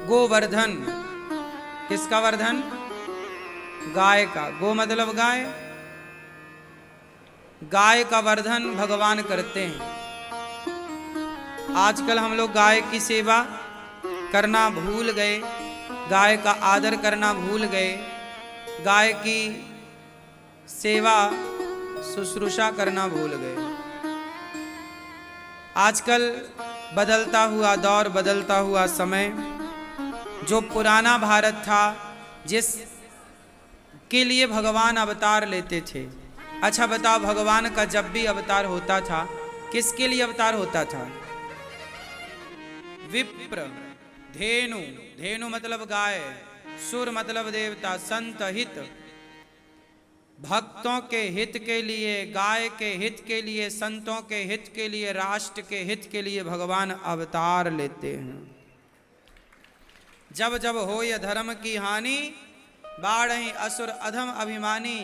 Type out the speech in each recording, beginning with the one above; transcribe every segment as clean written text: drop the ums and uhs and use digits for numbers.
गोवर्धन, किसका वर्धन? गाय का। गो मतलब गाय, गाय का वर्धन भगवान करते हैं। आजकल हम लोग गाय की सेवा करना भूल गए, गाय का आदर करना भूल गए, गाय की सेवा शुश्रूषा करना भूल गए। आजकल बदलता हुआ दौर, बदलता हुआ समय, जो पुराना भारत था जिस के लिए भगवान अवतार लेते थे। अच्छा बताओ, भगवान का जब भी अवतार होता था किसके लिए अवतार होता था? विप्र, धेनु, धेनु मतलब गाय, सुर मतलब देवता, संत हित, भक्तों के हित के लिए, गाय के हित के लिए, संतों के हित के लिए, राष्ट्र के हित के लिए भगवान अवतार लेते हैं। जब जब हो ये धर्म की हानि, बाढ़हि असुर अधम अभिमानी,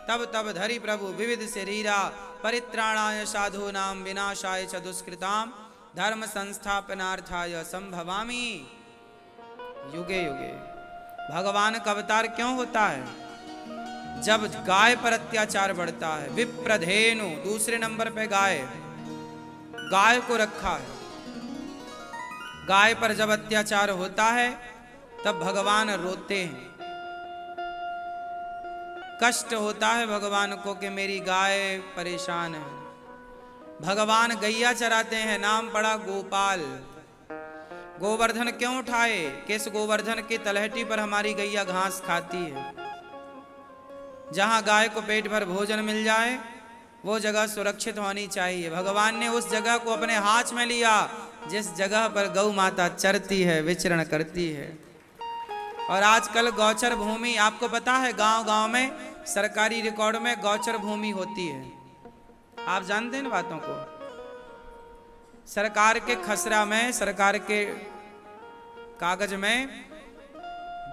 तब तब धरि प्रभु विविध शरीरा, परित्राणाय साधूनां विनाशाय च दुष्कृतां, धर्म संस्थापनार्थाय संभवामि युगे युगे। भगवान का अवतार क्यों होता है? जब गाय पर अत्याचार बढ़ता है। विप्रधेनु, दूसरे नंबर पे गाय, गाय को रखा है। गाय पर जब अत्याचार होता है तब भगवान रोते हैं। कष्ट होता है भगवान को कि मेरी गाय परेशान है। भगवान गैया चराते हैं, नाम पड़ा गोपाल। गोवर्धन क्यों उठाए? कि इस गोवर्धन की तलहटी पर हमारी गैया घास खाती है। जहां गाय को पेट भर भोजन मिल जाए वो जगह सुरक्षित होनी चाहिए। भगवान ने उस जगह को अपने हाथ में लिया जिस जगह पर गौ माता चरती है, विचरण करती है। और आजकल गौचर भूमि, आपको पता है गांव गांव में सरकारी रिकॉर्ड में गौचर भूमि होती है। आप जानते हैं इन बातों को? सरकार के खसरा में, सरकार के कागज में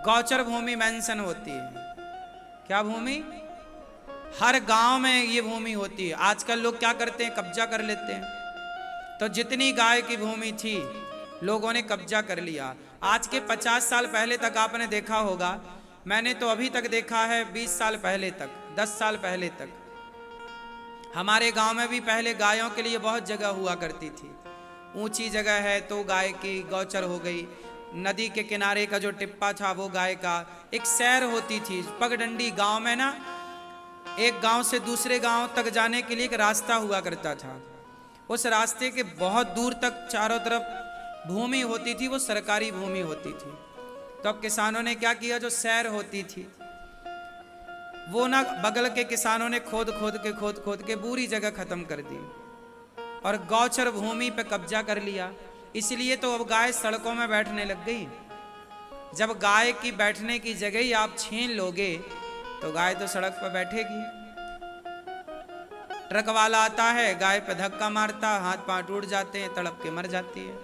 गौचर भूमि मेंशन होती है। क्या भूमि? हर गांव में ये भूमि होती है। आजकल लोग क्या करते हैं? कब्जा कर लेते हैं। तो जितनी गाय की भूमि थी लोगों ने कब्जा कर लिया। आज के 50 साल पहले तक आपने देखा होगा, मैंने तो अभी तक देखा है 20 साल पहले तक, 10 साल पहले तक हमारे गांव में भी पहले गायों के लिए बहुत जगह हुआ करती थी। ऊंची जगह है तो गाय की गौचर हो गई, नदी के किनारे का जो टिप्पा था वो गाय का। एक सैर होती थी पगडंडी गांव में ना, एक गांव से दूसरे गांव तक जाने के लिए एक रास्ता हुआ करता था। उस रास्ते के बहुत दूर तक चारों तरफ भूमि होती थी, वो सरकारी भूमि होती थी। तो अब किसानों ने क्या किया, जो सैर होती थी वो ना बगल के किसानों ने खोद खोद के पूरी जगह खत्म कर दी और गौचर भूमि पे कब्जा कर लिया। इसलिए तो अब गाय सड़कों में बैठने लग गई। जब गाय की बैठने की जगह ही आप छीन लोगे तो गाय तो सड़क पर बैठेगी। ट्रक वाला आता है, गाय पे धक्का मारता, हाथ पांव टूट जाते हैं, तड़प के मर जाती है।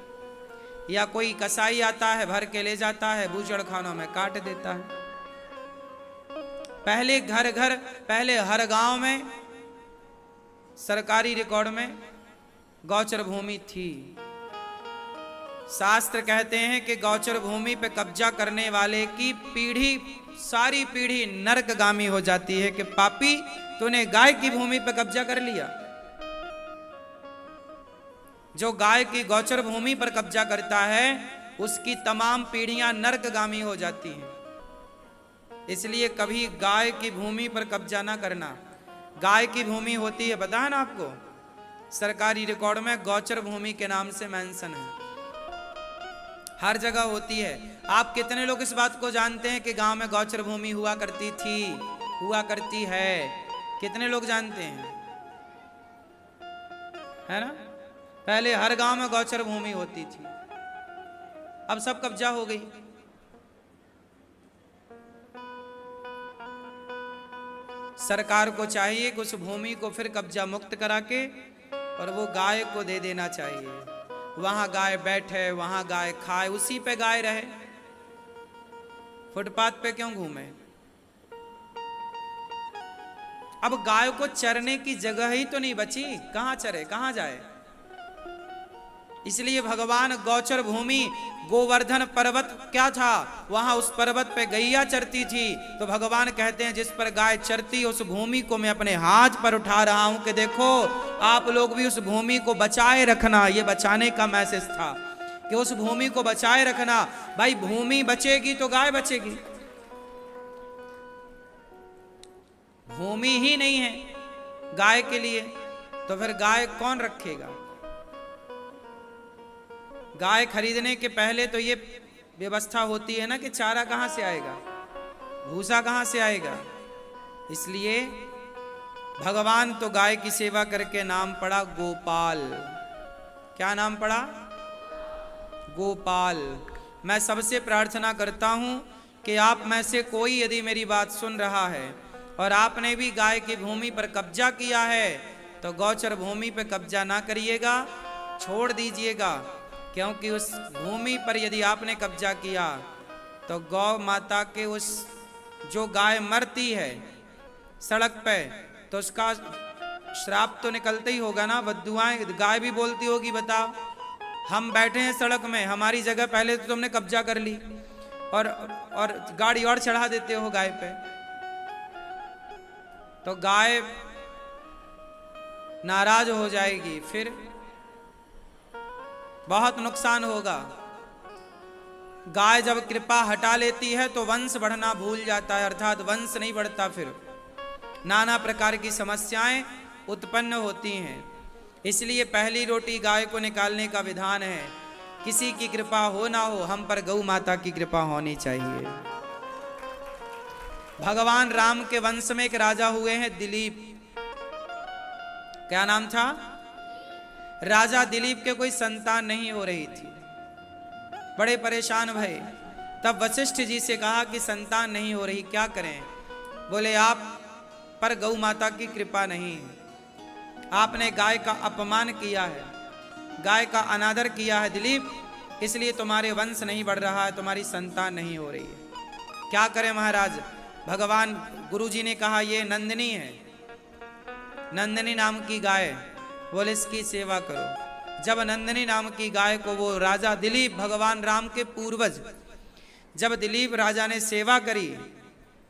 या कोई कसाई आता है, भर के ले जाता है, बूचड़ खानों में काट देता है। पहले घर घर, पहले हर गांव में सरकारी रिकॉर्ड में गौचर भूमि थी। शास्त्र कहते हैं कि गौचर भूमि पे कब्जा करने वाले की पीढ़ी, सारी पीढ़ी नरकगामी हो जाती है कि पापी तूने गाय की भूमि पे कब्जा कर लिया। जो गाय की गौचर भूमि पर कब्जा करता है उसकी तमाम पीढ़ियां नरकगामी हो जाती हैं। इसलिए कभी गाय की भूमि पर कब्जा ना करना। गाय की भूमि होती है, पता है ना आपको, सरकारी रिकॉर्ड में गौचर भूमि के नाम से मेंशन है, हर जगह होती है। आप कितने लोग इस बात को जानते हैं कि गांव में गौचर भूमि हुआ करती थी, हुआ करती है? कितने लोग जानते हैं? है ना? पहले हर गांव में गौचर भूमि होती थी, अब सब कब्जा हो गई। सरकार को चाहिए कि उस भूमि को फिर कब्जा मुक्त करा के और वो गाय को दे देना चाहिए। वहां गाय बैठे, वहां गाय खाए, उसी पे गाय रहे। फुटपाथ पे क्यों घूमे? अब गाय को चरने की जगह ही तो नहीं बची, कहां चरे, कहां जाए? इसलिए भगवान गौचर भूमि गोवर्धन पर्वत क्या था, वहां उस पर्वत पे गैया चरती थी। तो भगवान कहते हैं जिस पर गाय चरती उस भूमि को मैं अपने हाथ पर उठा रहा हूं कि देखो आप लोग भी उस भूमि को बचाए रखना। ये बचाने का मैसेज था कि उस भूमि को बचाए रखना। भाई भूमि बचेगी तो गाय बचेगी। भूमि ही नहीं है गाय के लिए तो फिर गाय कौन रखेगा। गाय खरीदने के पहले तो ये व्यवस्था होती है ना कि चारा कहां से आएगा, भूसा कहां से आएगा। इसलिए भगवान तो गाय की सेवा करके नाम पड़ा गोपाल। क्या नाम पड़ा? गोपाल। मैं सबसे प्रार्थना करता हूं कि आप में से कोई यदि मेरी बात सुन रहा है और आपने भी गाय की भूमि पर कब्जा किया है तो गौचर भूमि पर कब्जा ना करिएगा, छोड़ दीजिएगा। क्योंकि उस भूमि पर यदि आपने कब्जा किया तो गौ माता के उस जो गाय मरती है सड़क पे तो उसका श्राप तो निकलता ही होगा ना, बद्दुआएं गाय भी बोलती होगी। बताओ हम बैठे हैं सड़क में, हमारी जगह पहले तो तुमने कब्जा कर ली और गाड़ी और चढ़ा देते हो गाय पे, तो गाय नाराज हो जाएगी, फिर बहुत नुकसान होगा। गाय जब कृपा हटा लेती है तो वंश बढ़ना भूल जाता है, अर्थात वंश नहीं बढ़ता, फिर नाना प्रकार की समस्याएं उत्पन्न होती हैं। इसलिए पहली रोटी गाय को निकालने का विधान है। किसी की कृपा हो ना हो, हम पर गौ माता की कृपा होनी चाहिए। भगवान राम के वंश में एक राजा हुए हैं दिलीप। क्या नाम था? राजा दिलीप के कोई संतान नहीं हो रही थी, बड़े परेशान भये। तब वशिष्ठ जी से कहा कि संतान नहीं हो रही, क्या करें? बोले आप पर गौ माता की कृपा नहीं है, आपने गाय का अपमान किया है, गाय का अनादर किया है दिलीप, इसलिए तुम्हारे वंश नहीं बढ़ रहा है, तुम्हारी संतान नहीं हो रही है। क्या करें महाराज? भगवान गुरुजी ने कहा ये नंदिनी है, नंदिनी नाम की गाय, बोले इसकी सेवा करो। जब नंदिनी नाम की गाय को वो राजा दिलीप, भगवान राम के पूर्वज, जब दिलीप राजा ने सेवा करी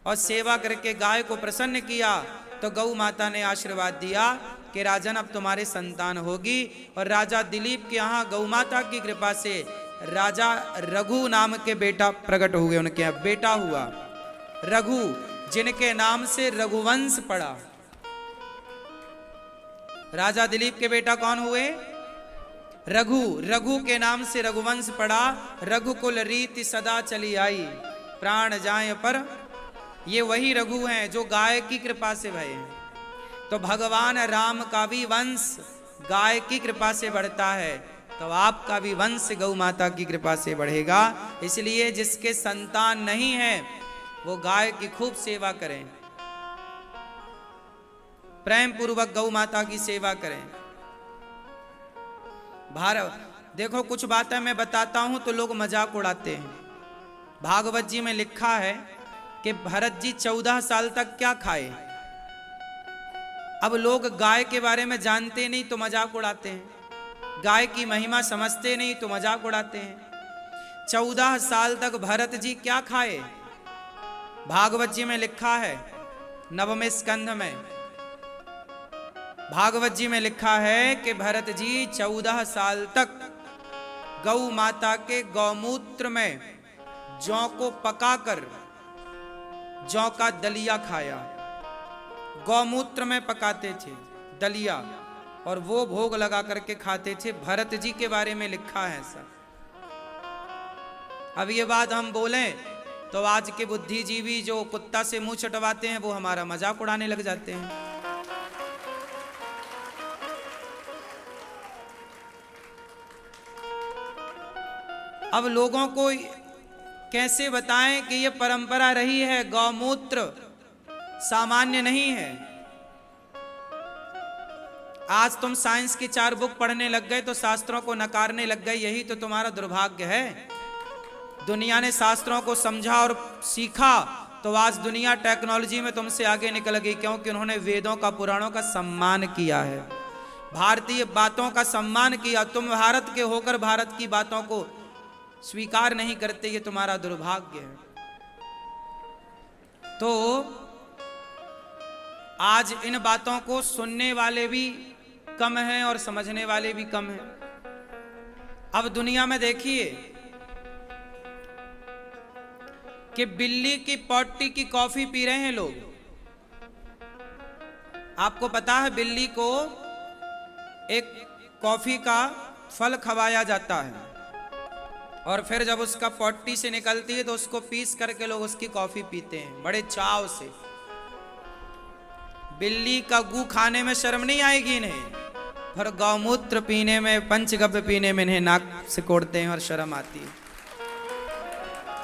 और सेवा करके गाय को प्रसन्न किया तो गौ माता ने आशीर्वाद दिया कि राजन अब तुम्हारे संतान होगी। और राजा दिलीप के यहाँ गौ माता की कृपा से राजा रघु नाम के बेटा प्रकट हुए, उनके यहाँ बेटा हुआ रघु, जिनके नाम से रघुवंश पड़ा। राजा दिलीप के बेटा कौन हुए? रघु। रघु के नाम से रघुवंश पड़ा। रघुकुल रीति सदा चली आई, प्राण जाए पर। ये वही रघु हैं जो गाय की कृपा से भये हैं। तो भगवान राम का भी वंश गाय की कृपा से बढ़ता है, तो आपका भी वंश गौ माता की कृपा से बढ़ेगा। इसलिए जिसके संतान नहीं है वो गाय की खूब सेवा करें, प्रेम पूर्वक गौ माता की सेवा करें। भारत देखो, कुछ बातें मैं बताता हूं तो लोग मजाक उड़ाते हैं। भागवत जी में लिखा है कि भरत जी 14 साल तक क्या खाए। अब लोग गाय के बारे में जानते नहीं तो मजाक उड़ाते हैं, गाय की महिमा समझते नहीं तो मजाक उड़ाते हैं। 14 साल तक भरत जी क्या खाए? भागवत जी में लिखा है, नवम स्कंध में भागवत जी में लिखा है कि भरत जी 14 साल तक गौ माता के गौमूत्र में जौ को पकाकर जौ का दलिया खाया। गौमूत्र में पकाते थे दलिया और वो भोग लगा करके खाते थे। भरत जी के बारे में लिखा है ऐसा। अब ये बात हम बोलें तो आज के बुद्धिजीवी जो कुत्ता से मुंह चटवाते हैं वो हमारा मजाक उड़ाने लग जाते हैं। अब लोगों को कैसे बताएं कि ये परंपरा रही है, गौमूत्र सामान्य नहीं है। आज तुम साइंस की 4 बुक पढ़ने लग गए तो शास्त्रों को नकारने लग गए, यही तो तुम्हारा दुर्भाग्य है। दुनिया ने शास्त्रों को समझा और सीखा तो आज दुनिया टेक्नोलॉजी में तुमसे आगे निकल गई, क्योंकि उन्होंने वेदों का पुराणों का सम्मान किया है। भारतीय बातों का सम्मान किया, तुम भारत के होकर भारत की बातों को स्वीकार नहीं करते, ये तुम्हारा दुर्भाग्य है। तो आज इन बातों को सुनने वाले भी कम हैं और समझने वाले भी कम हैं। अब दुनिया में देखिए कि बिल्ली की पोटी की कॉफी पी रहे हैं लोग। आपको पता है बिल्ली को एक कॉफी का फल खवाया जाता है और फिर जब उसका पोटी से निकलती है तो उसको पीस करके लोग उसकी कॉफी पीते हैं बड़े चाव से। बिल्ली का गू खाने में शर्म नहीं आएगी इन्हें, पर गौमूत्र पीने में, पंचगव्य पीने में इन्हें नाक से कोड़ते हैं और शर्म आती है।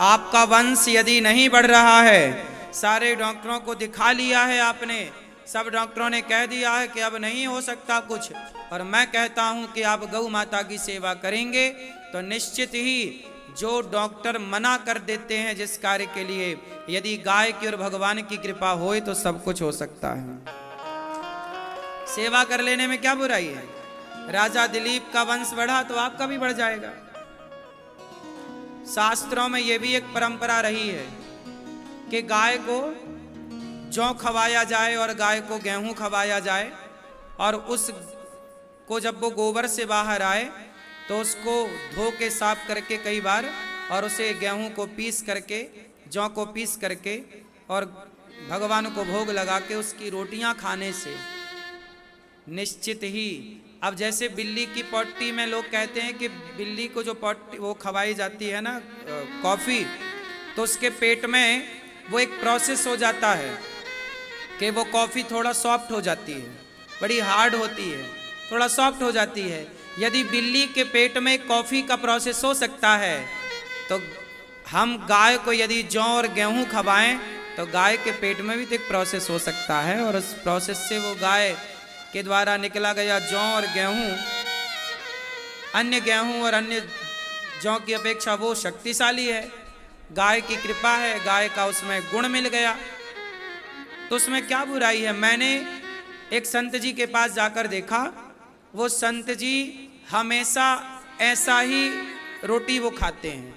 आपका वंश यदि नहीं बढ़ रहा है, सारे डॉक्टरों को दिखा लिया है आपने, सब डॉक्टरों ने कह दिया है कि अब नहीं हो सकता कुछ, और मैं कहता हूं कि आप गौ माता की सेवा करेंगे तो निश्चित ही जो डॉक्टर मना कर देते हैं जिस कार्य के लिए, यदि गाय की और भगवान की कृपा होए तो सब कुछ हो सकता है। सेवा कर लेने में क्या बुराई है? राजा दिलीप का वंश बढ़ा तो आपका भी बढ़ जाएगा। शास्त्रों में यह भी एक परंपरा रही है कि गाय को जौ खवाया जाए और गाय को गेहूं खवाया जाए, और उस को जब वो गोबर से बाहर आए तो उसको धो के साफ करके कई बार, और उसे गेहूं को पीस करके, जौ को पीस करके और भगवान को भोग लगा के उसकी रोटियां खाने से निश्चित ही, अब जैसे बिल्ली की पोटी में लोग कहते हैं कि बिल्ली को जो पोटी वो खवाई जाती है ना कॉफ़ी, तो उसके पेट में वो एक प्रोसेस हो जाता है कि वो कॉफ़ी थोड़ा सॉफ्ट हो जाती है, बड़ी हार्ड होती है, थोड़ा सॉफ्ट हो जाती है। यदि बिल्ली के पेट में कॉफ़ी का प्रोसेस हो सकता है तो हम गाय को यदि जौ और गेहूं खवाएं तो गाय के पेट में भी तो एक प्रोसेस हो सकता है, और उस प्रोसेस से वो गाय के द्वारा निकला गया जौ और गेहूं, अन्य गेहूं और अन्य जौ की अपेक्षा वो शक्तिशाली है। गाय की कृपा है, गाय का उसमें गुण मिल गया, तो उसमें क्या बुराई है? मैंने एक संत जी के पास जाकर देखा, वो संत जी हमेशा ऐसा ही रोटी वो खाते हैं,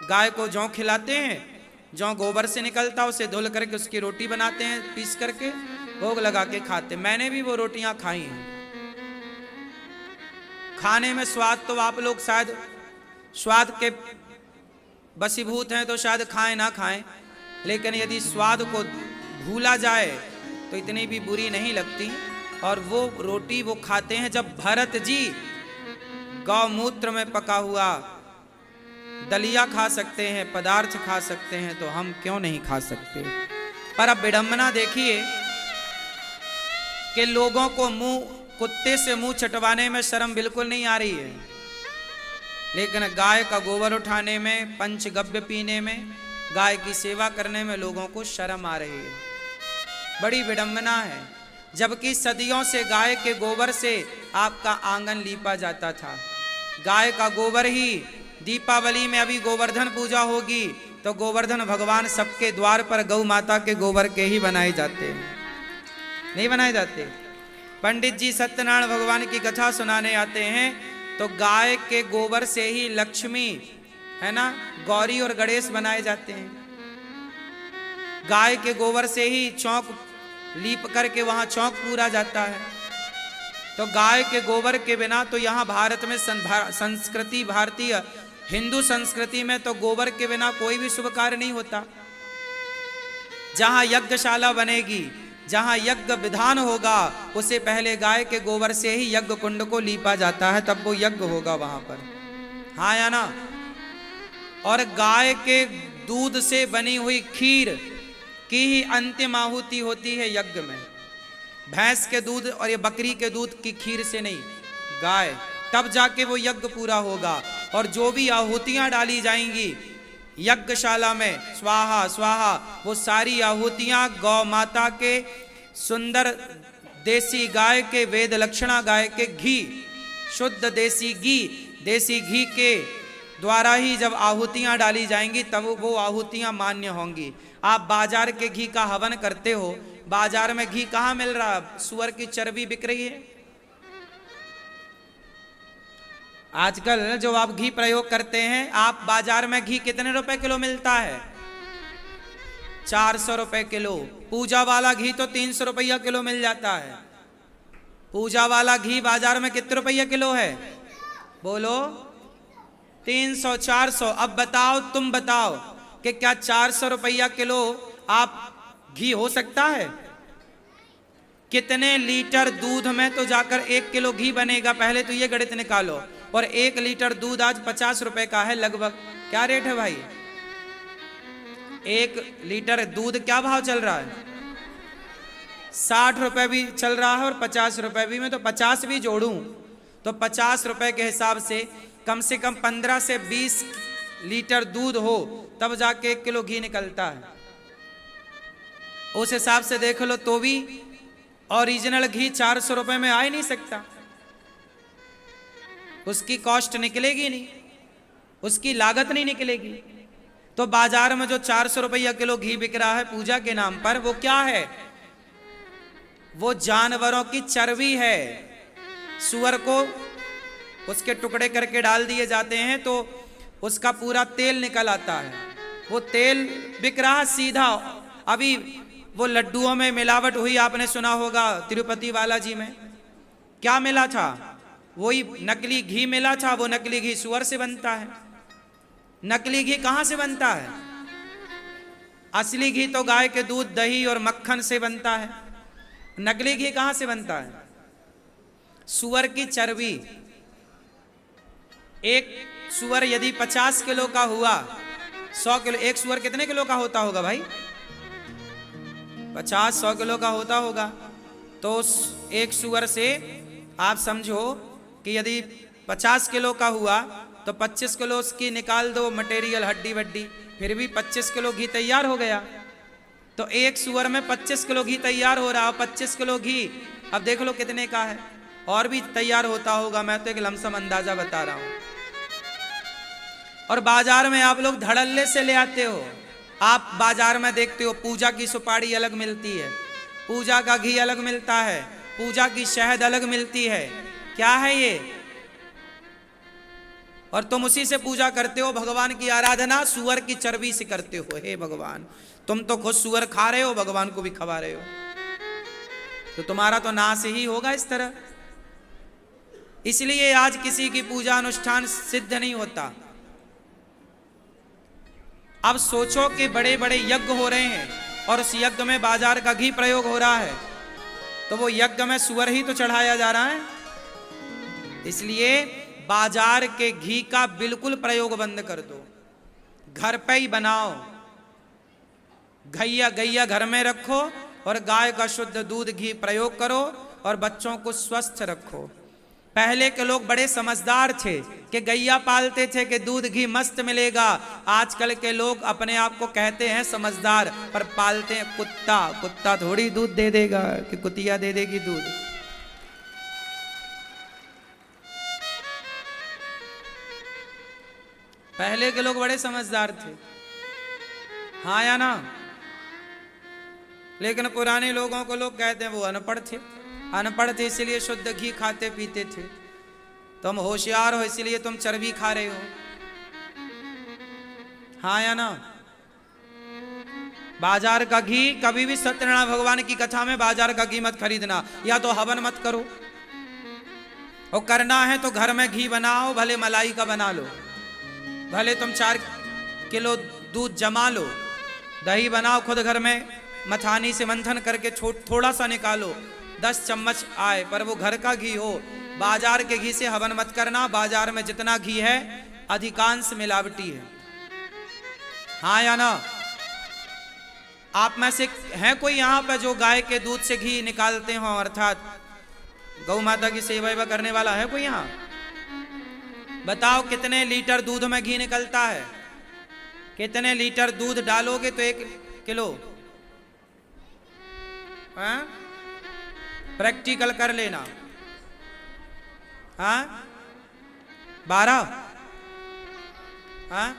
गाय को जौ खिलाते हैं, जौ गोबर से निकलता उसे धुल करके उसकी रोटी बनाते हैं, पीस करके भोग लगा के खाते। मैंने भी वो रोटियां खाई हैं। खाने में स्वाद तो आप लोग शायद स्वाद के बसीभूत हैं तो शायद खाएं ना खाएं, लेकिन यदि स्वाद को भूला जाए तो इतनी भी बुरी नहीं लगती। और वो रोटी वो खाते हैं। जब भरत जी गौमूत्र में पका हुआ दलिया खा सकते हैं, पदार्थ खा सकते हैं, तो हम क्यों नहीं खा सकते? पर अब विडंबना देखिए कि लोगों को कुत्ते से मुंह चटवाने में शर्म बिल्कुल नहीं आ रही है, लेकिन गाय का गोबर उठाने में, पंचगव्य पीने में, गाय की सेवा करने में लोगों को शर्म आ रही है। बड़ी विडंबना है। जबकि सदियों से गाय के गोबर से आपका आंगन लीपा जाता था। गाय का गोबर ही, दीपावली में अभी गोवर्धन पूजा होगी तो गोवर्धन भगवान सबके द्वार पर गौ माता के गोबर के ही बनाए जाते हैं, नहीं बनाए जाते। पंडित जी सत्यनारायण भगवान की कथा सुनाने आते हैं तो गाय के गोबर से ही लक्ष्मी, है ना, गौरी और गणेश बनाए जाते हैं। गाय के गोबर से ही चौक लीप करके वहां चौक पूरा जाता है। तो गाय के गोबर के बिना तो यहाँ भारत में संस्कृति, भारतीय हिंदू संस्कृति में तो गोबर के बिना कोई भी शुभ कार्य नहीं होता। जहां यज्ञशाला बनेगी, जहां यज्ञ विधान होगा, उससे पहले गाय के गोबर से ही यज्ञ कुंड को लीपा जाता है, तब वो यज्ञ होगा वहां पर, हाँ या ना। और गाय के दूध से बनी हुई खीर की ही अंतिम आहुति होती है यज्ञ में। भैंस के दूध और ये बकरी के दूध की खीर से नहीं, गाय, तब जाके वो यज्ञ पूरा होगा। और जो भी आहुतियां डाली जाएंगी यज्ञशाला में, स्वाहा स्वाहा, वो सारी आहुतियां गौ माता के सुंदर देसी गाय के, वेद लक्षणा गाय के घी, शुद्ध देसी घी के द्वारा ही जब आहुतियां डाली जाएंगी तब वो आहुतियां मान्य होंगी। आप बाजार के घी का हवन करते हो, बाजार में घी कहाँ मिल रहा? सुअर की चर्बी बिक रही है, आजकल जो आप घी प्रयोग करते हैं, आप बाजार में घी कितने रुपए किलो मिलता है? 400 रुपए किलो। पूजा वाला घी तो 300 रुपया किलो मिल जाता है। पूजा वाला घी बाजार में कितने रुपया किलो है? बोलो 300 400। अब बताओ, तुम बताओ कि क्या 400 रुपया किलो आप घी हो सकता है? कितने लीटर दूध में तो जाकर 1 किलो घी बनेगा? पहले तो ये गणित निकालो। और 1 लीटर दूध आज 50 रुपए का है लगभग। क्या रेट है भाई? 1 लीटर दूध क्या भाव चल रहा है? 60 रुपए भी चल रहा है और 50 रुपए भी। मैं तो 50 भी जोड़ूं तो 50 रुपए के हिसाब से कम 15 से 20 लीटर दूध हो तब जाके 1 किलो घी निकलता है। उस हिसाब से देख लो तो भी ओरिजिनल घी 400 रुपए में आ ही नहीं सकता। उसकी कॉस्ट निकलेगी नहीं, उसकी लागत नहीं निकलेगी। तो बाजार में जो 400 रुपया किलो घी बिक रहा है पूजा के नाम पर, वो क्या है? वो जानवरों की चर्बी है। सुअर को उसके टुकड़े करके डाल दिए जाते हैं तो उसका पूरा तेल निकल आता है। वो तेल बिक रहा सीधा। अभी वो लड्डुओं में मिलावट हुई, आपने सुना होगा तिरुपति बालाजी में क्या मिला था? वही नकली घी मिला था। वो नकली घी सुअर से बनता है। नकली घी कहां से बनता है? असली घी तो गाय के दूध, दही और मक्खन से बनता है। नकली घी कहां से बनता है? सुअर की चर्बी। एक सुअर यदि 50 किलो का हुआ, 100 किलो, एक सुअर कितने किलो का होता होगा भाई? 50-100 किलो का होता होगा। तो एक सुअर से आप समझो कि यदि 50 किलो का हुआ तो 25 किलो उसकी निकाल दो मटेरियल, हड्डी वड्डी, फिर भी 25 किलो घी तैयार हो गया। तो एक सुअर में 25 किलो घी तैयार हो रहा। 25 किलो घी अब देख लो कितने का है। और भी तैयार होता होगा, मैं तो एक लमसम अंदाजा बता रहा हूं। और बाजार में आप लोग धड़ल्ले से ले आते हो। आप बाजार में देखते हो पूजा की सुपारी अलग मिलती है, पूजा का घी अलग मिलता है, पूजा की शहद अलग मिलती है। क्या है ये? और तुम उसी से पूजा करते हो। भगवान की आराधना सुअर की चर्बी से करते हो। हे भगवान, तुम तो खुद सुअर खा रहे हो, भगवान को भी खवा रहे हो, तो तुम्हारा तो नाश ही होगा इस तरह। इसलिए आज किसी की पूजा अनुष्ठान सिद्ध नहीं होता। अब सोचो कि बड़े बड़े यज्ञ हो रहे हैं और उस यज्ञ में बाजार का घी प्रयोग हो रहा है, तो वो यज्ञ में सुअर ही तो चढ़ाया जा रहा है। इसलिए बाजार के घी का बिल्कुल प्रयोग बंद कर दो। घर पे ही बनाओ। गैया घर में रखो और गाय का शुद्ध दूध घी प्रयोग करो और बच्चों को स्वस्थ रखो। पहले के लोग बड़े समझदार थे कि गैया पालते थे कि दूध घी मस्त मिलेगा। आजकल के लोग अपने आप को कहते हैं समझदार, पर पालते हैं कुत्ता। कुत्ता थोड़ी दूध दे देगा कि कुतिया दे देगी दूध। पहले के लोग बड़े समझदार थे, हाँ या ना? लेकिन पुराने लोगों को लोग कहते हैं वो अनपढ़ थे। अनपढ़ थे इसलिए शुद्ध घी खाते पीते थे। तुम होशियार हो इसलिए तुम चर्बी खा रहे हो, हाँ या ना? बाजार का घी कभी भी सत्यनारायण भगवान की कथा में बाजार का घी मत खरीदना, या तो हवन मत करो। और करना है तो घर में घी बनाओ, भले मलाई का बना लो, भले तुम 4 किलो दूध जमा लो, दही बनाओ खुद घर में, मथानी से मंथन करके थोड़ा सा निकालो, 10 चम्मच आए, पर वो घर का घी हो। बाजार के घी से हवन मत करना। बाजार में जितना घी है अधिकांश मिलावटी है, हाँ या ना? आप में से है कोई यहाँ पे जो गाय के दूध से घी निकालते हो, अर्थात गौ माता की सेवा वेवा करने वाला है कोई यहाँ? बताओ कितने लीटर दूध में घी निकलता है? कितने लीटर दूध डालोगे तो 1 किलो? हाँ? प्रैक्टिकल कर लेना। हाँ? 12? हाँ?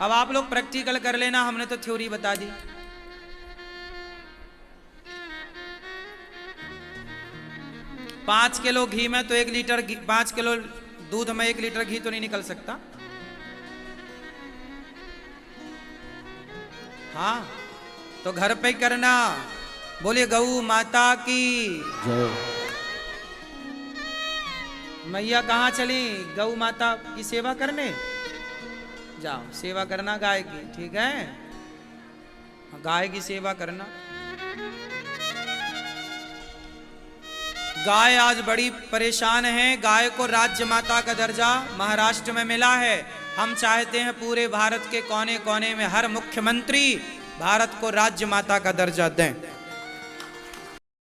अब आप लोग प्रैक्टिकल कर लेना, हमने तो थ्योरी बता दी। 5 किलो घी में तो 1 लीटर 5 किलो दूध में 1 लीटर घी तो नहीं निकल सकता। हाँ, तो घर पे करना। बोलिए गौ माता की जय। मैया कहाँ चली? गौ माता की सेवा करने जाओ, सेवा करना गाय की, ठीक है? गाय की सेवा करना। गाय आज बड़ी परेशान है। गाय को राज्य माता का दर्जा महाराष्ट्र में मिला है। हम चाहते हैं पूरे भारत के कोने कोने में हर मुख्यमंत्री भारत को राज्य माता का दर्जा दें।